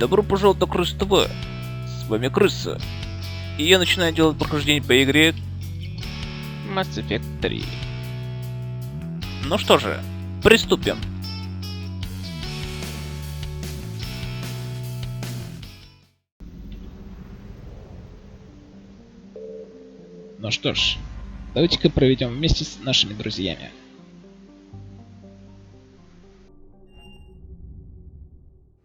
Добро пожаловать на Крыс ТВ. С вами Крыса. И я начинаю делать прохождение по игре Mass Effect 3. Ну что же, приступим. Ну что ж, давайте-ка проведем вместе с нашими друзьями.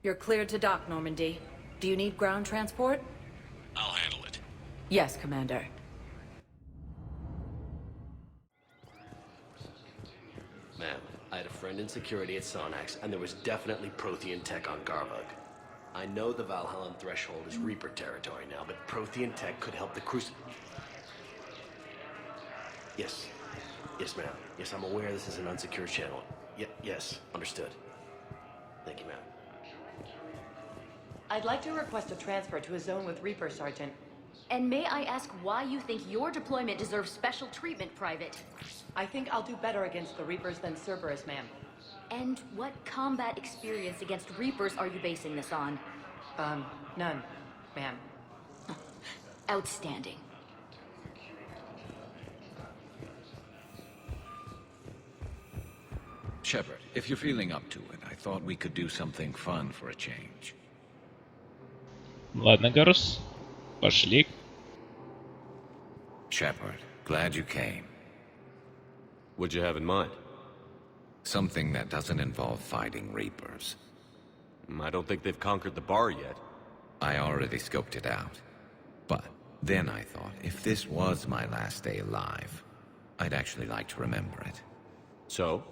You're cleared to dock, Normandy. Do you need ground transport? I'll handle it. Yes, Commander. Ma'am, I had a friend in security at Sonax, and there was definitely Prothean tech on Garvug. I know the Valhallan threshold is Reaper territory now, but Prothean tech could help the Yes. Yes, ma'am. Yes, I'm aware this is an unsecured channel. Yes, understood. Thank you, ma'am. I'd like to request a transfer to a zone with Reaper, Sergeant. And may I ask why you think your deployment deserves special treatment, Private? I think I'll do better against the Reapers than Cerberus, ma'am. And what combat experience against Reapers are you basing this on? None, ma'am. Outstanding. Shepard, if you're feeling up to it, I thought we could do something fun for a change. Ладно, Гарус, пошли. Shepard, glad you came. What'd you have in mind? Something that doesn't involve fighting Reapers. I don't think they've conquered the bar yet. I already scoped it out. But then I thought, if this was my last day alive, I'd actually like to remember it. So?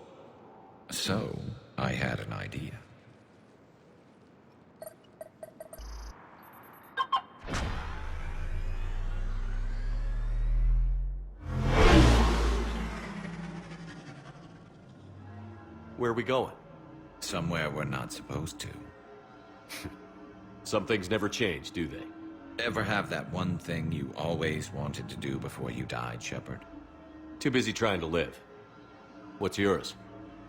So, I had an idea. Where are we going? Somewhere we're not supposed to. Some things never change, do they? Ever have that one thing you always wanted to do before you died, Shepard? Too busy trying to live. What's yours?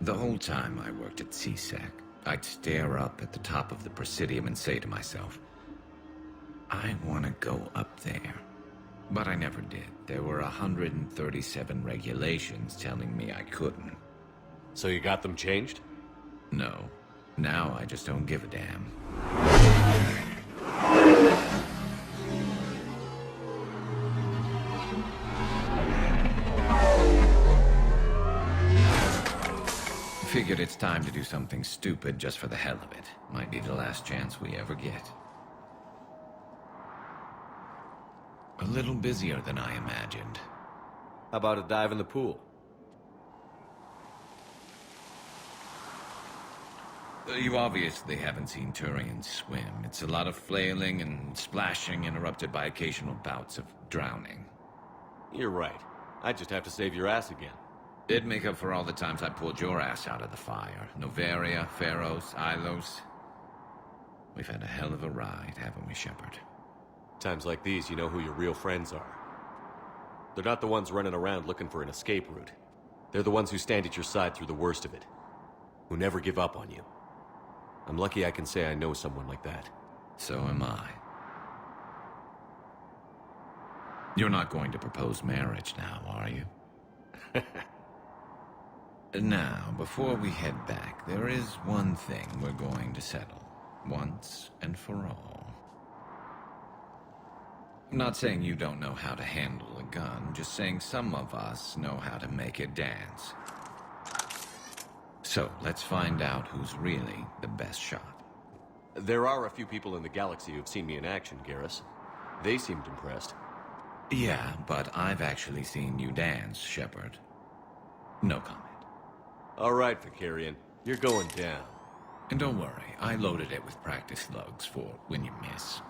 The whole time I worked at CSEC, I'd stare up at the top of the Presidium and say to myself, I want to go up there. But I never did. There were 137 regulations telling me I couldn't. So you got them changed? No. Now I just don't give a damn. Figured it's time to do something stupid just for the hell of it. Might be the last chance we ever get. A little busier than I imagined. How about a dive in the pool? You obviously haven't seen Turians swim. It's a lot of flailing and splashing interrupted by occasional bouts of drowning. You're right. I just have to save your ass again. It'd make up for all the times I pulled your ass out of the fire. Novaria, Pharos, Ilos. We've had a hell of a ride, haven't we, Shepard? Times like these, you know who your real friends are. They're not the ones running around looking for an escape route. They're the ones who stand at your side through the worst of it. Who never give up on you. I'm lucky I can say I know someone like that. So am I. You're not going to propose marriage now, are you? Now, before we head back, there is one thing we're going to settle. Once and for all. I'm not saying you don't know how to handle a gun, just saying some of us know how to make it dance. So, let's find out who's really the best shot. There are a few people in the galaxy who've seen me in action, Garrus. They seemed impressed. Yeah, but I've actually seen you dance, Shepard. No comment. All right, Vicarian. You're going down. And don't worry, I loaded it with practice slugs for when you miss.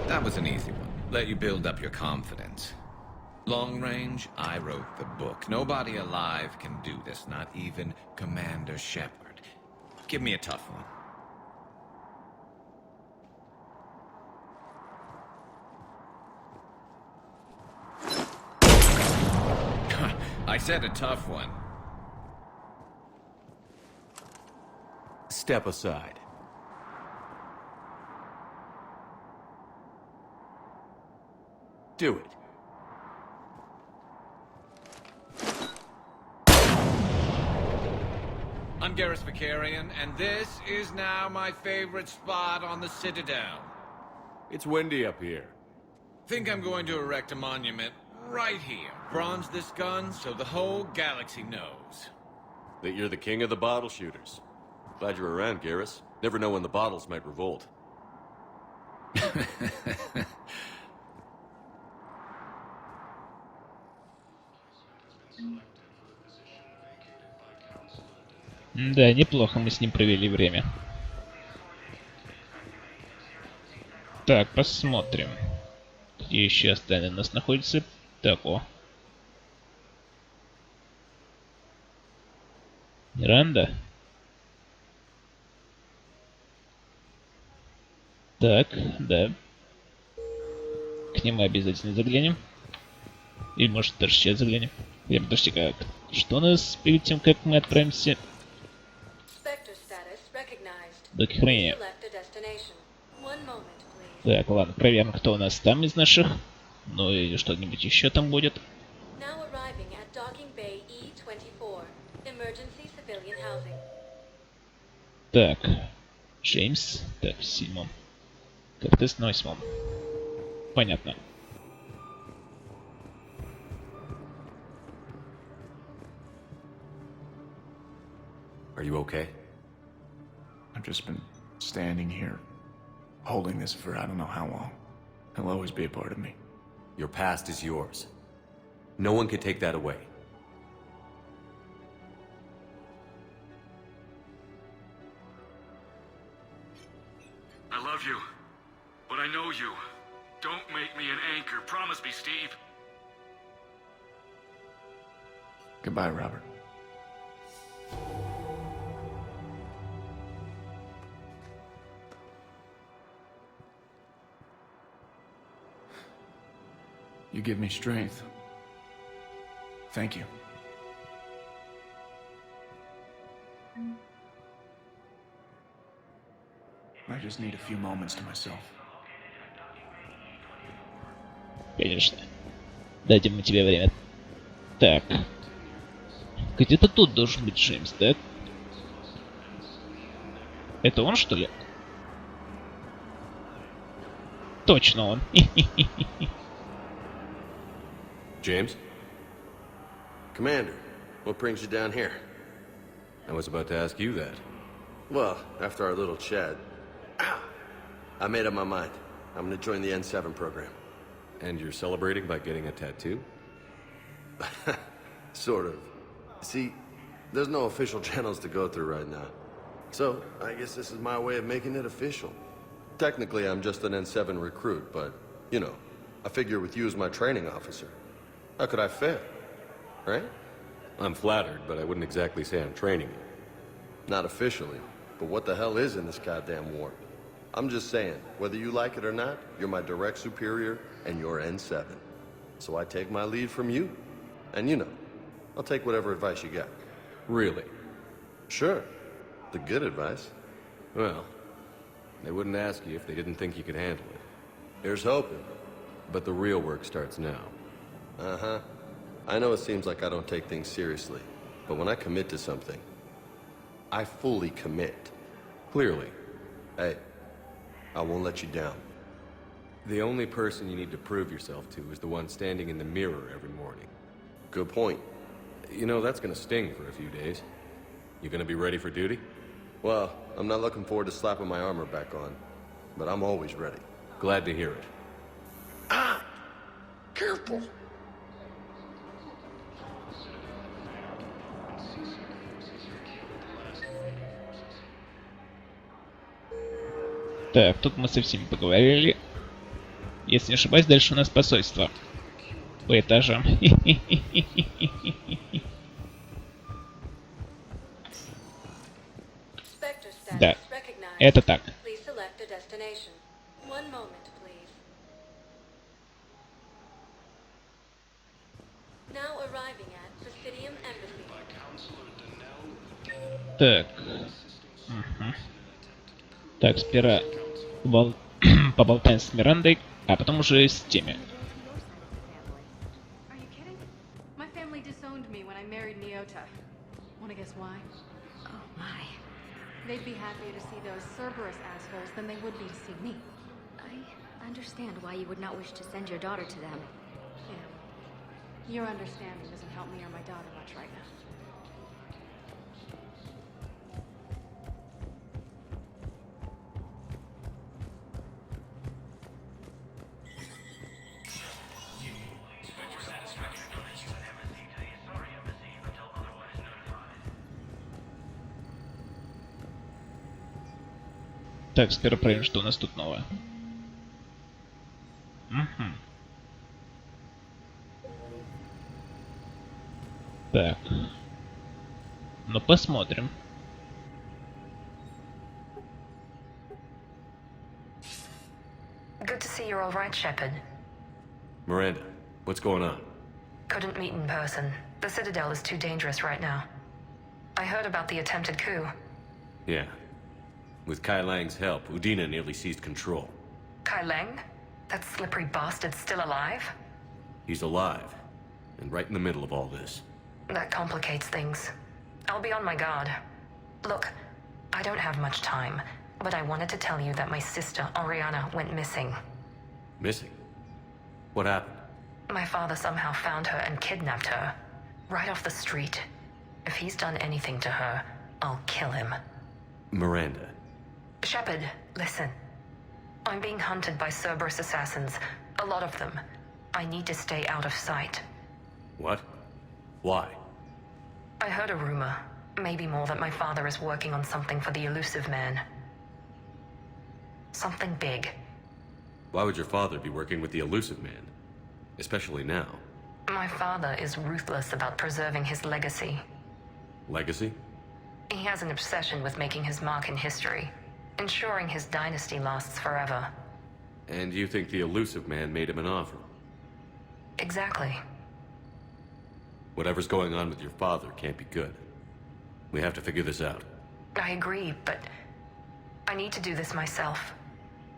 That was an easy one. Let you build up your confidence. Long range, I wrote the book. Nobody alive can do this, not even Commander Shepard. Give me a tough one. I said a tough one. Step aside. Do it. I'm Garrus Vicarian, and this is now my favorite spot on the Citadel. It's windy up here. Think I'm going to erect a monument right here. Bronze this gun so the whole galaxy knows. That you're the king of the bottle shooters. Glad you're around, Garrus. Never know when the bottles might revolt. Да, неплохо мы с ним провели время. Так, посмотрим. Где еще остальные у нас находятся? Так, о. Миранда. Так, да. К нему обязательно заглянем. Или может даже сейчас заглянем. Подожди, как? Что у нас перед тем, как мы отправимся? Блоки хранения. Так, ладно, проверим, кто у нас там из наших. Ну или что-нибудь еще там будет. Так, Джеймс. Так, в 7-м. Кортес на 8-м. Понятно. Are you okay? I've just been standing here, holding this for I don't know how long. It'll always be a part of me. Your past is yours. No one can take that away. I love you, but I know you. Don't make me an anchor. Promise me, Steve. Goodbye, Robert. You give me strength. Thank you. I just need a few moments to myself. Конечно. Дадим мы тебе время. Так. Где-то тут должен быть Джеймс, да? Это он, что ли? Точно он. James? Commander, what brings you down here? I was about to ask you that. Well, after our little chat, I made up my mind. I'm gonna join the N7 program. And you're celebrating by getting a tattoo? Sort of. See, there's no official channels to go through right now. So, I guess this is my way of making it official. Technically, I'm just an N7 recruit, but, you know, I figure with you as my training officer, how could I fail? Right? I'm flattered, but I wouldn't exactly say I'm training you. Not officially, but what the hell is in this goddamn war? I'm just saying, whether you like it or not, you're my direct superior, and you're N7. So I take my lead from you. And you know, I'll take whatever advice you got. Really? Sure. The good advice. Well, they wouldn't ask you if they didn't think you could handle it. Here's hoping. But the real work starts now. Uh-huh. I know it seems like I don't take things seriously, but when I commit to something, I fully commit. Clearly. Hey, I won't let you down. The only person you need to prove yourself to is the one standing in the mirror every morning. Good point. You know, that's gonna sting for a few days. You gonna be ready for duty? Well, I'm not looking forward to slapping my armor back on, but I'm always ready. Glad to hear it. Ah! Careful! Так, тут мы со всеми поговорили. Если не ошибаюсь, дальше у нас посольство. По этажам. Да, это так. Так. Так, сперва поболтаем с Мирандой, а потом уже с теми. Are you kidding? My family disowned me when I married Nyota. Wanna guess why? Oh my. They'd be happier to see those Cerberus assholes than they would be to see me. I understand why you would not wish to send your daughter to them. Yeah. Your understanding doesn't help me or my daughter much right now. Так, сперва проверим, что у нас тут новое. Так. Ну, посмотрим. Good to see you're all right, Shepard. Miranda, what's going on? Couldn't meet in person. The Citadel is too dangerous right now. I heard about the attempted coup. Yeah. With Kai Lang's help, Udina nearly seized control. Kai Lang? That slippery bastard's still alive? He's alive, and right in the middle of all this. That complicates things. I'll be on my guard. Look, I don't have much time, but I wanted to tell you that my sister, Oriana, went missing. Missing? What happened? My father somehow found her and kidnapped her. Right off the street. If he's done anything to her, I'll kill him. Miranda. Shepard, listen. I'm being hunted by Cerberus assassins. A lot of them. I need to stay out of sight. What? Why? I heard a rumor. Maybe more, that my father is working on something for the elusive man. Something big. Why would your father be working with the elusive man? Especially now. My father is ruthless about preserving his legacy. Legacy? He has an obsession with making his mark in history. Ensuring his dynasty lasts forever. And you think the elusive man made him an offer? Exactly. Whatever's going on with your father can't be good. We have to figure this out. I agree, but I need to do this myself.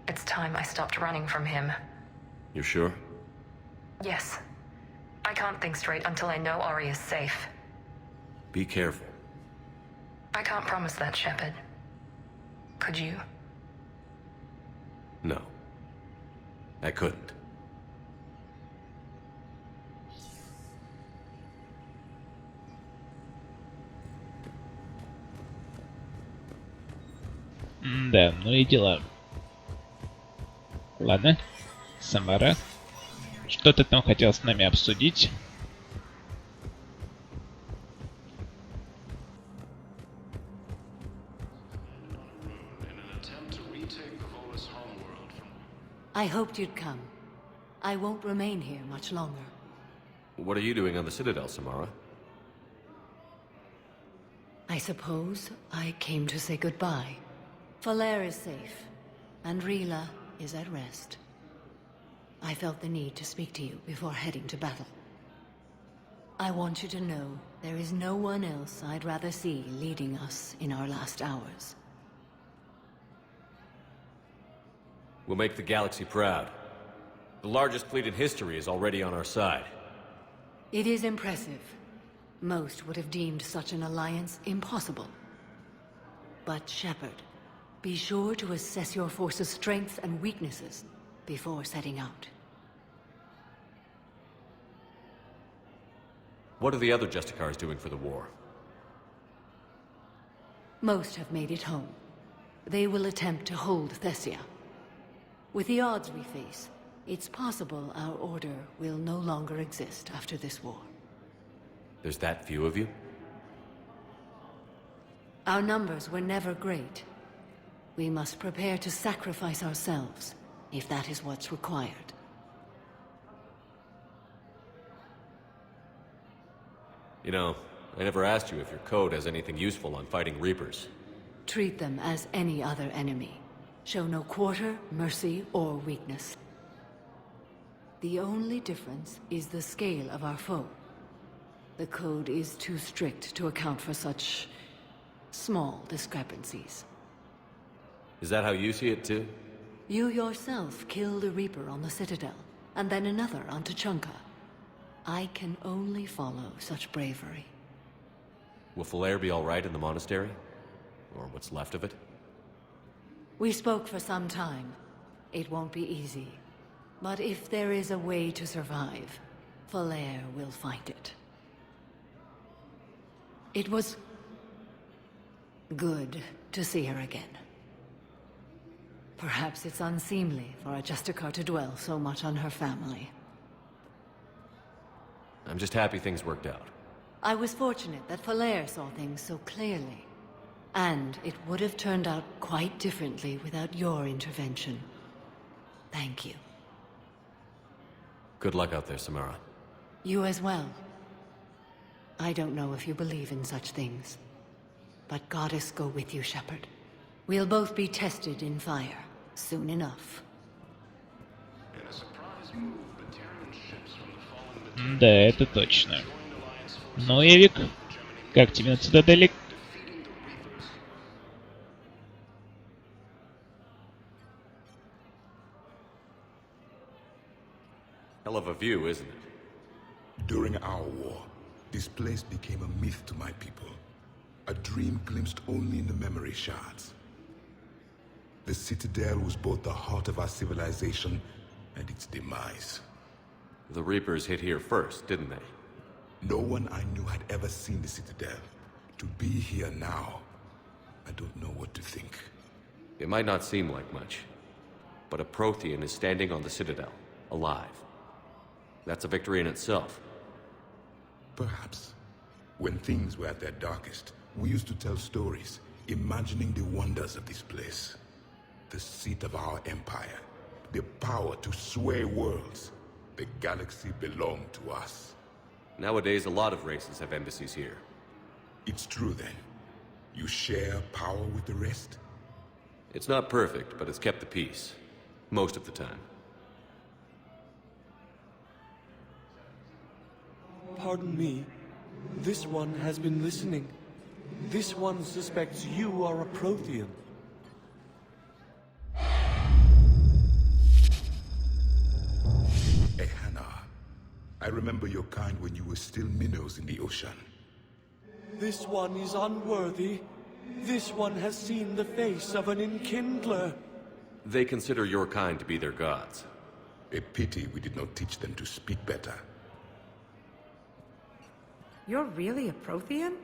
It's time I stopped running from him. You're sure? Yes. I can't think straight until I know Ori is safe. Be careful. I can't promise that, Shepard. Could you? No. I couldn't. Да, ну и дела. Ладно. Самара. Что ты там хотел с нами обсудить? I hoped you'd come. I won't remain here much longer. What are you doing on the Citadel, Samara? I suppose I came to say goodbye. Falair is safe, and Rila is at rest. I felt the need to speak to you before heading to battle. I want you to know there is no one else I'd rather see leading us in our last hours. We'll make the galaxy proud. The largest fleet in history is already on our side. It is impressive. Most would have deemed such an alliance impossible. But Shepard, be sure to assess your force's strengths and weaknesses before setting out. What are the other Justicars doing for the war? Most have made it home. They will attempt to hold Thessia. With the odds we face, it's possible our order will no longer exist after this war. There's that few of you? Our numbers were never great. We must prepare to sacrifice ourselves, if that is what's required. You know, I never asked you if your code has anything useful on fighting Reapers. Treat them as any other enemy. Show no quarter, mercy, or weakness. The only difference is the scale of our foe. The code is too strict to account for such Small discrepancies. Is that how you see it, too? You yourself killed a Reaper on the Citadel, and then another on Tuchanka. I can only follow such bravery. Will Falair be all right in the monastery? Or what's left of it? We spoke for some time. It won't be easy. But if there is a way to survive, Falair will find it. It was good to see her again. Perhaps it's unseemly for a Justicar to dwell so much on her family. I'm just happy things worked out. I was fortunate that Falair saw things so clearly. And it would have turned out quite differently without your intervention. Thank you. Good luck out there, Samara. You as well. I don't know if you believe in such things. But Goddess go with you, Shepard. We'll both be tested in fire, soon enough. Да, это точно. Ну, Эвик, как тебе на цитадели? Hell of a view, isn't it? During our war, this place became a myth to my people. A dream glimpsed only in the memory shards. The Citadel was both the heart of our civilization and its demise. The Reapers hit here first, didn't they? No one I knew had ever seen the Citadel. To be here now, I don't know what to think. It might not seem like much, but a Prothean is standing on the Citadel, alive. That's a victory in itself. Perhaps. When things were at their darkest, we used to tell stories, imagining the wonders of this place. The seat of our empire, the power to sway worlds. The galaxy belonged to us. Nowadays, a lot of races have embassies here. It's true then. You share power with the rest? It's not perfect, but it's kept the peace. Most of the time. Pardon me. This one has been listening. This one suspects you are a Prothean. I remember your kind when you were still minnows in the ocean. This one is unworthy. This one has seen the face of an enkindler. They consider your kind to be their gods. A pity we did not teach them to speak better. You're really a Prothean?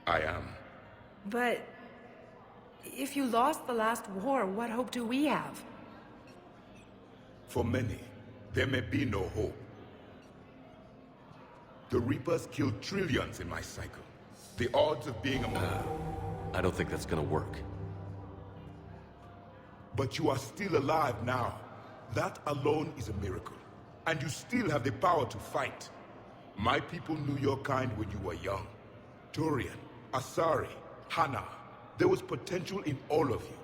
I am. But if you lost the last war, what hope do we have? For many, there may be no hope. The Reapers killed trillions in my cycle. The odds of being among I don't think that's gonna work. But you are still alive now. That alone is a miracle. And you still have the power to fight. My people knew your kind when you were young. Turian, Asari, Hana. There was potential in all of you.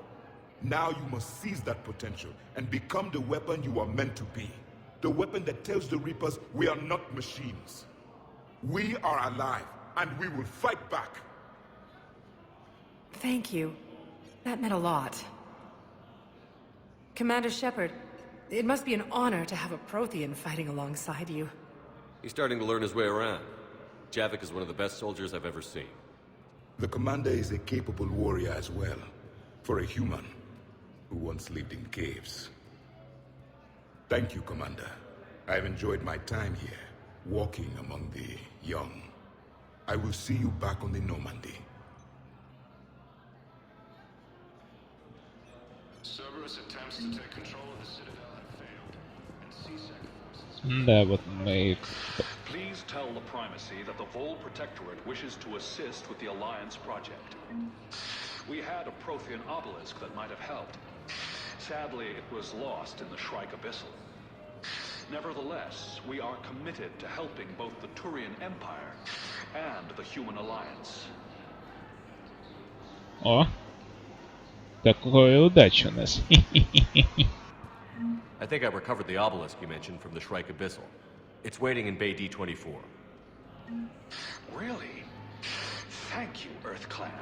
Now you must seize that potential and become the weapon you are meant to be. The weapon that tells the Reapers we are not machines. We are alive, and we will fight back. Thank you. That meant a lot. Commander Shepard, it must be an honor to have a Prothean fighting alongside you. He's starting to learn his way around. Javik is one of the best soldiers I've ever seen. The commander is a capable warrior as well, for a human who once lived in caves. Thank you, Commander. I've enjoyed my time here, walking among the young. I will see you back on the Normandy. Cerberus attempts to take control of the Citadel have failed, and C-Sec forces... Да, вот мы... Please tell the Primacy that the Vol Protectorate wishes to assist with the Alliance project. We had a Prothean obelisk that might have helped. Sadly, it was lost in the Shrike Abyssal. Nevertheless, we are committed to helping both the Turian Empire and the Human Alliance. О, какая удача у нас. I think I recovered the obelisk you mentioned from the Shrike Abyssal. It's waiting in Bay D-24. Really? Thank you, Earth Clan.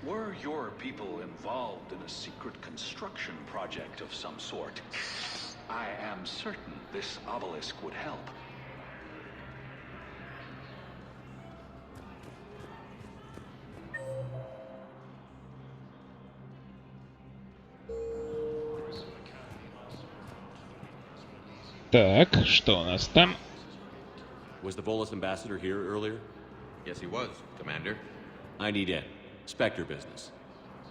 Were your people involved in a secret construction project of some sort? I am certain this obelisk would help. Так, что у нас там? Was the Volus ambassador here earlier? Yes, he was, Commander. I need in. Spectre business.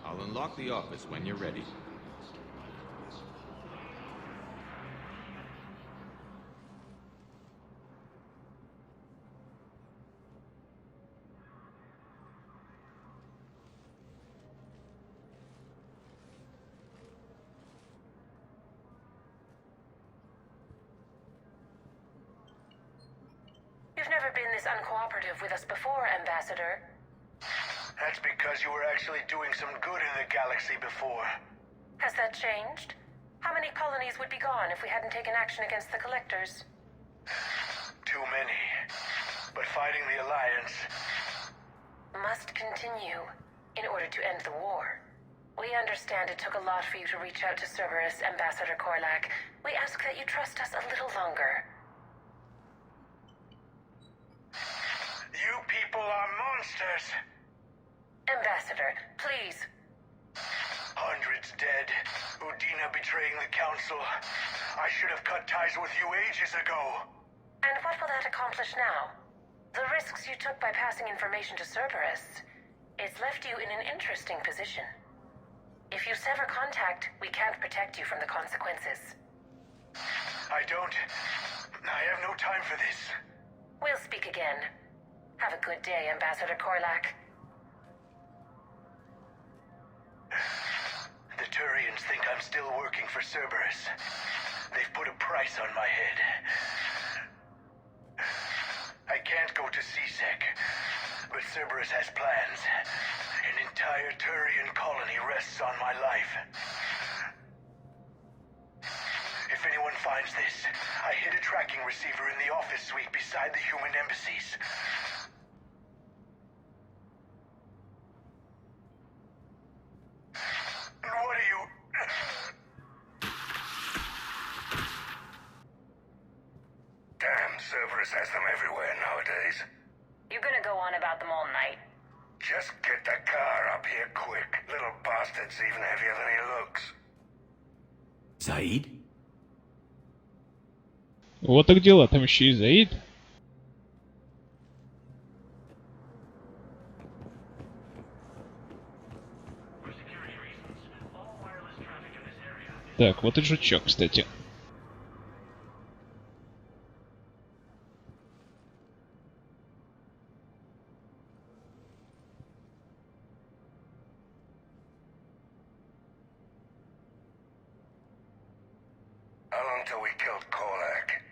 I'll unlock the office when you're ready. You've never been this uncooperative with us before, Ambassador. That's because you were actually doing some good in the galaxy before. Has that changed? How many colonies would be gone if we hadn't taken action against the Collectors? Too many. But fighting the Alliance must continue in order to end the war. We understand it took a lot for you to reach out to Cerberus, Ambassador Korlak. We ask that you trust us a little longer. You people are monsters! Ambassador, please. Hundreds dead. Udina betraying the Council. I should have cut ties with you ages ago. And what will that accomplish now? The risks you took by passing information to Cerberus. It's left you in an interesting position. If you sever contact, we can't protect you from the consequences. I have no time for this. We'll speak again. Have a good day, Ambassador Korlak. The Turians think I'm still working for Cerberus. They've put a price on my head. I can't go to CSEC, but Cerberus has plans. An entire Turian colony rests on my life. If anyone finds this, I hid a tracking receiver in the office suite beside the human embassies. What are you... Damn, Cerberus has them everywhere nowadays. You're gonna go on about them all night? Just get the car up here quick. Little bastard's even heavier than he looks. Zaid? Вот так дела, там еще и Заид. Так, вот и жучок, кстати. How long till we killed Korlak?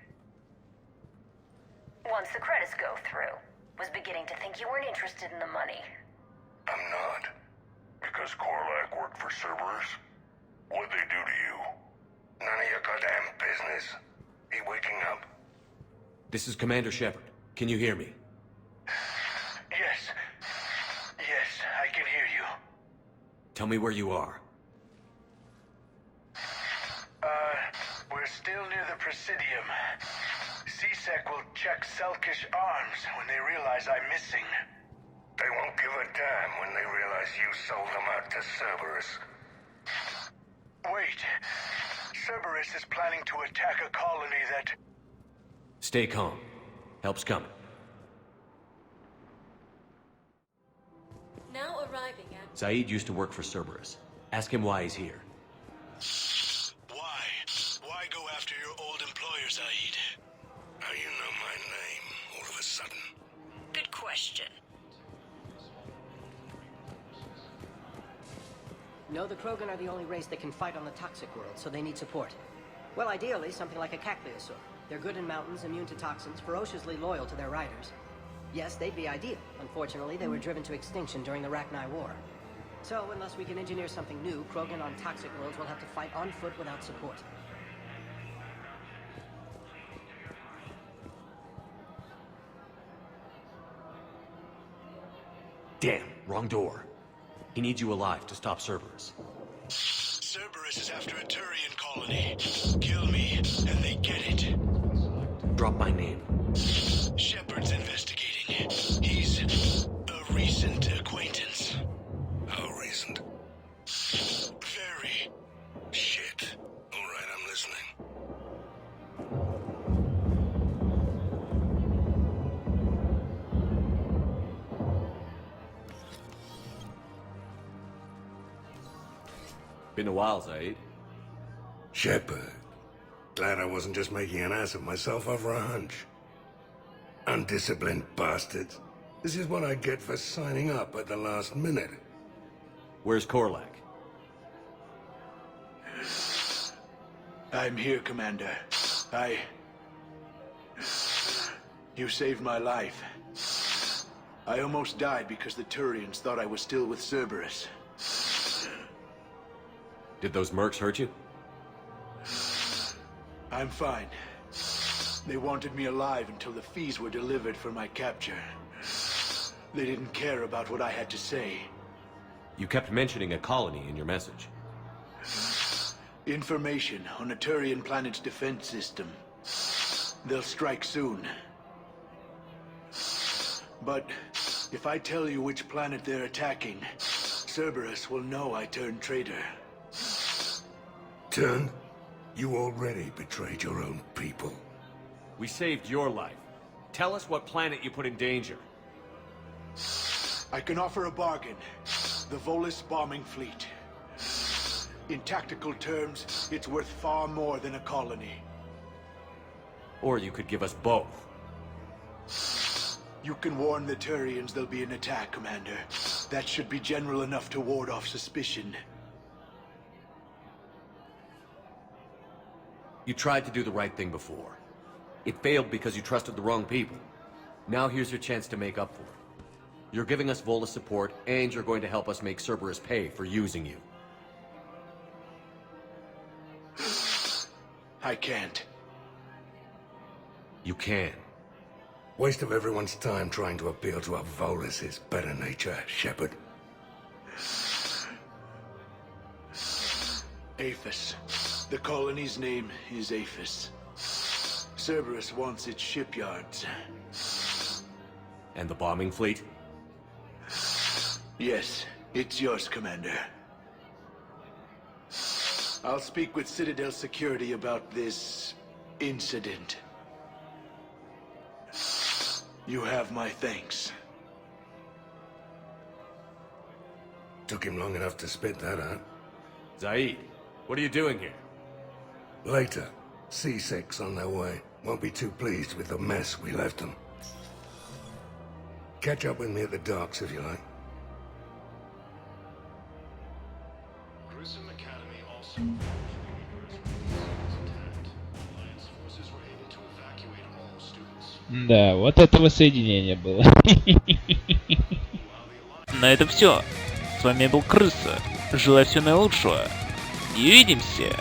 Once the credits go through. Was beginning to think you weren't interested in the money. I'm not. Because Korlak worked for Cerberus? What'd they do to you? None of your goddamn business. He waking up? This is Commander Shepard. Can you hear me? Yes. Yes, I can hear you. Tell me where you are. We're still near the Presidium. CSEC will check Selkish arms when they realize I'm missing. They won't give a damn when they realize you sold them out to Cerberus. Wait. Cerberus is planning to attack a colony that... Stay calm. Help's coming. Now arriving at... Zaid used to work for Cerberus. Ask him why he's here. Why? Why go after your old employer, Zaid? How you know my name all of a sudden? Good question. No, the Krogan are the only race that can fight on the toxic world, so they need support. Well, ideally, something like a Cacleosaur. They're good in mountains, immune to toxins, ferociously loyal to their riders. Yes, they'd be ideal. Unfortunately, they were driven to extinction during the Rachni War. So, unless we can engineer something new, Krogan on toxic worlds will have to fight on foot without support. Damn, wrong door. He needs you alive to stop Cerberus. Cerberus is after a Turian colony. Kill me, and they get it. Drop my name. Shepard's investigating. He's a recent acquaintance. How recent? Very. Shit. Alright, I'm listening. Been a while, Zaid. Shepard. Glad I wasn't just making an ass of myself over a hunch. Undisciplined bastards. This is what I get for signing up at the last minute. Where's Korlak? I'm here, Commander. You saved my life. I almost died because the Turians thought I was still with Cerberus. Did those mercs hurt you? I'm fine. They wanted me alive until the fees were delivered for my capture. They didn't care about what I had to say. You kept mentioning a colony in your message. Information on a Turian planet's defense system. They'll strike soon. But if I tell you which planet they're attacking, Cerberus will know I turned traitor. Turned? You already betrayed your own people. We saved your life. Tell us what planet you put in danger. I can offer a bargain. The Volus bombing fleet. In tactical terms, it's worth far more than a colony. Or you could give us both. You can warn the Turians there'll be an attack, Commander. That should be general enough to ward off suspicion. You tried to do the right thing before. It failed because you trusted the wrong people. Now here's your chance to make up for it. You're giving us Volus support, and you're going to help us make Cerberus pay for using you. I can't. You can. Waste of everyone's time trying to appeal to a Volus's better nature, Shepard. Aphis. The colony's name is Aphis. Cerberus wants its shipyards. And the bombing fleet? Yes, it's yours, Commander. I'll speak with Citadel Security about this incident. You have my thanks. Took him long enough to spit that out. Zaid, what are you doing here? Later. C6 on their way. Won't be too pleased with the mess we left them. Catch up with me at the docks if you like. Grissom Academy also Alliance forces were able to evacuate all students. Да, вот это воссоединение было. На этом все. С вами был Крыса. Желаю всего наилучшего. И увидимся.